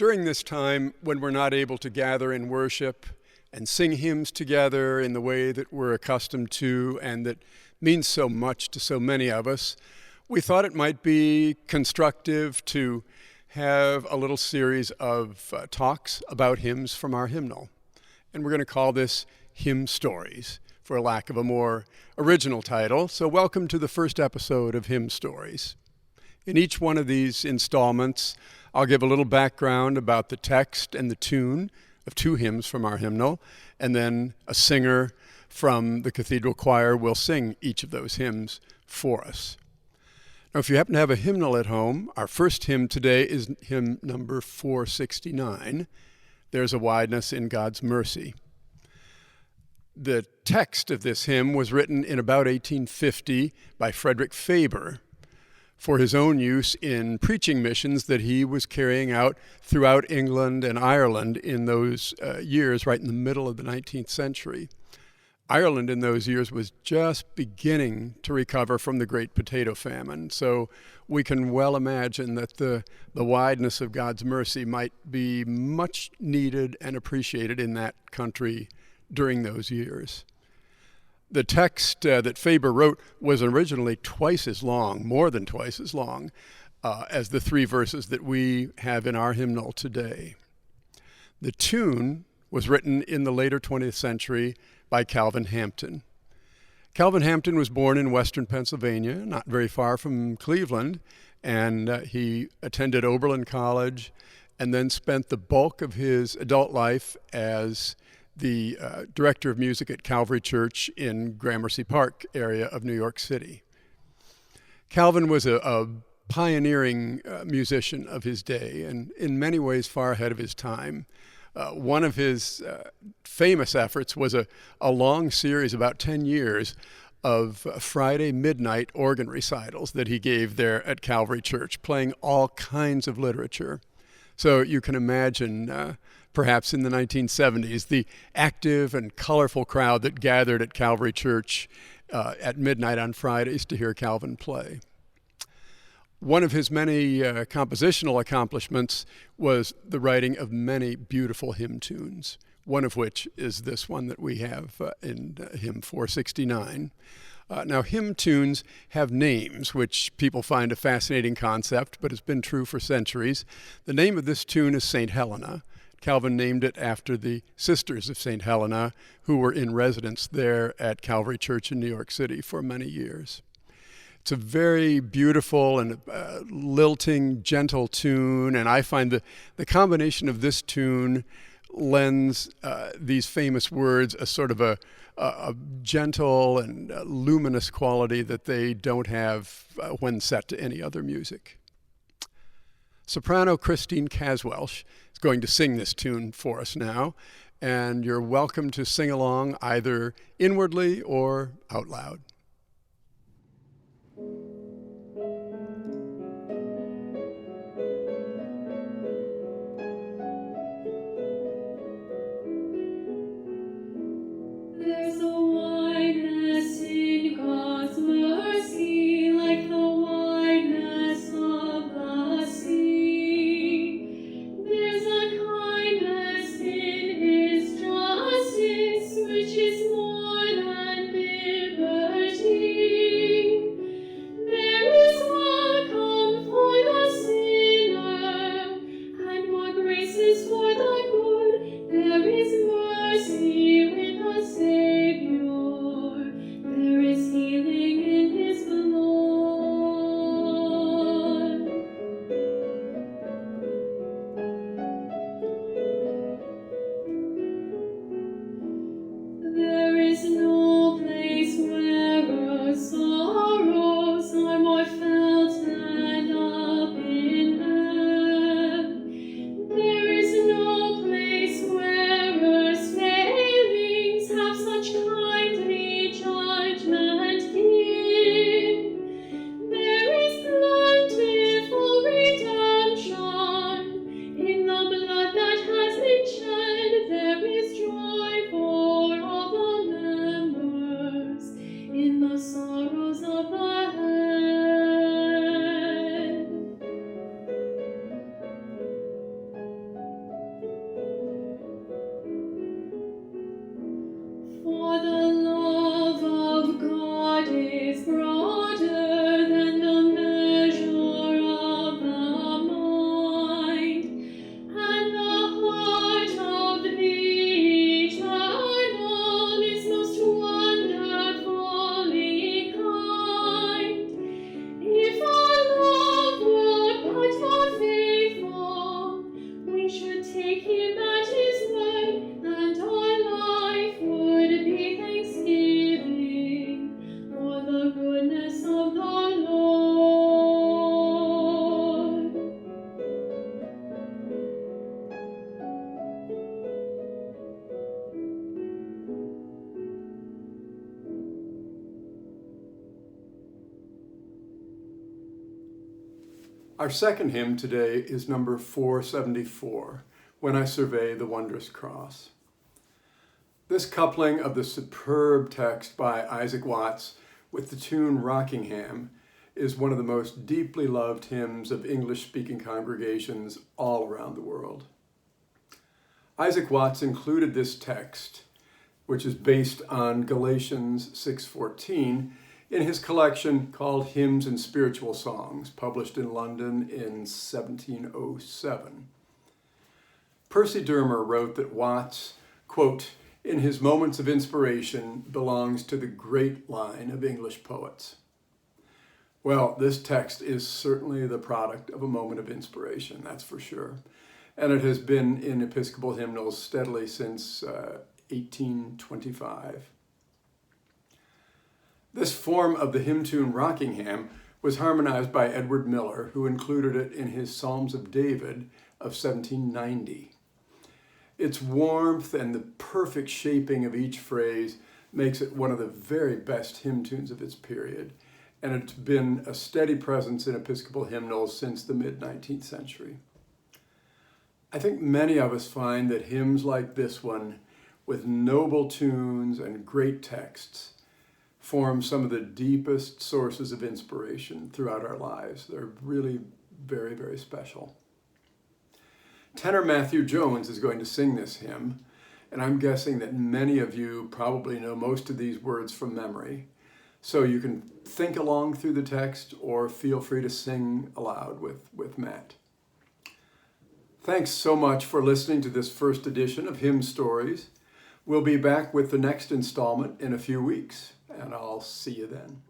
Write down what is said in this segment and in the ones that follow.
During this time when we're not able to gather in worship and sing hymns together in the way that we're accustomed to and that means so much to so many of us, we thought it might be constructive to have a little series of talks about hymns from our hymnal. And we're going to call this Hymn Stories, for lack of a more original title. So welcome to the first episode of Hymn Stories. In each one of these installments, I'll give a little background about the text and the tune of two hymns from our hymnal, and then a singer from the cathedral choir will sing each of those hymns for us. Now, if you happen to have a hymnal at home, our first hymn today is hymn number 469, There's a Wideness in God's Mercy. The text of this hymn was written in about 1850 by Frederick Faber for his own use in preaching missions that he was carrying out throughout England and Ireland in those years, right in the middle of the 19th century. Ireland in those years was just beginning to recover from the Great Potato Famine, so we can well imagine that the wideness of God's mercy might be much needed and appreciated in that country during those years. The text that Faber wrote was originally twice as long, more than twice as long, as the three verses that we have in our hymnal today. The tune was written in the later 20th century by Calvin Hampton. Calvin Hampton was born in western Pennsylvania, not very far from Cleveland, and he attended Oberlin College and then spent the bulk of his adult life as the director of music at Calvary Church in Gramercy Park area of New York City. Calvin was a pioneering musician of his day and in many ways far ahead of his time. One of his famous efforts was a long series, about 10 years, of Friday midnight organ recitals that he gave there at Calvary Church, playing all kinds of literature. So you can imagine, perhaps in the 1970s, the active and colorful crowd that gathered at Calvary Church at midnight on Fridays to hear Calvin play. One of his many compositional accomplishments was the writing of many beautiful hymn tunes, one of which is this one that we have in hymn 469. Now, hymn tunes have names, which people find a fascinating concept, but has been true for centuries. The name of this tune is St. Helena. Calvin named it after the sisters of St. Helena, who were in residence there at Calvary Church in New York City for many years. It's a very beautiful and lilting, gentle tune, and I find the combination of this tune lends these famous words a sort of a gentle and luminous quality that they don't have when set to any other music. Soprano Kristine Caswelch is going to sing this tune for us now, and you're welcome to sing along either inwardly or out loud. There's a wideness in God's mercy, like the wideness of the sea. There's a kindness in His justice, which is more than bitter Our second hymn today is number 474, When I Survey the Wondrous Cross. This coupling of the superb text by Isaac Watts with the tune Rockingham is one of the most deeply loved hymns of English-speaking congregations all around the world. Isaac Watts included this text, which is based on Galatians 6:14, in his collection called Hymns and Spiritual Songs, published in London in 1707. Percy Dermer wrote that Watts, quote, in his moments of inspiration, belongs to the great line of English poets. Well, this text is certainly the product of a moment of inspiration, that's for sure. And it has been in Episcopal hymnals steadily since 1825. This form of the hymn tune Rockingham was harmonized by Edward Miller, who included it in his Psalms of David of 1790. Its warmth and the perfect shaping of each phrase makes it one of the very best hymn tunes of its period, and it's been a steady presence in Episcopal hymnals since the mid-19th century. I think many of us find that hymns like this one, with noble tunes and great texts, form some of the deepest sources of inspiration throughout our lives. They're really very, very special. Tenor Matthew Jones is going to sing this hymn, and I'm guessing that many of you probably know most of these words from memory. So you can think along through the text or feel free to sing aloud with Matt. Thanks so much for listening to this first edition of Hymn Stories. We'll be back with the next installment in a few weeks, and I'll see you then.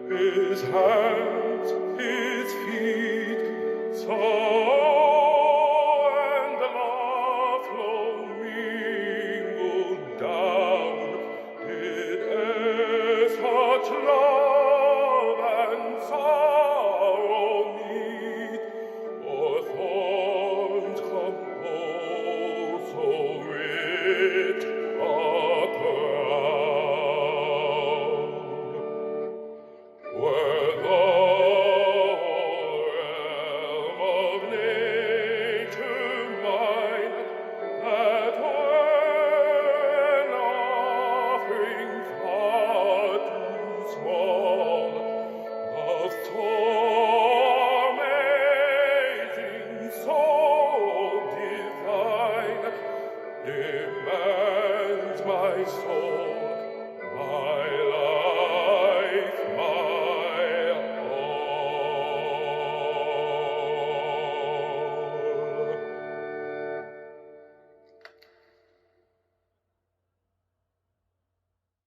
His hands, his feet, so and the flow mingled down, did such love and sorrow meet, or thorns compose so rich a crown. Were the realm of nature mine, that were an offering far too small, of so amazing, so divine, demands my soul.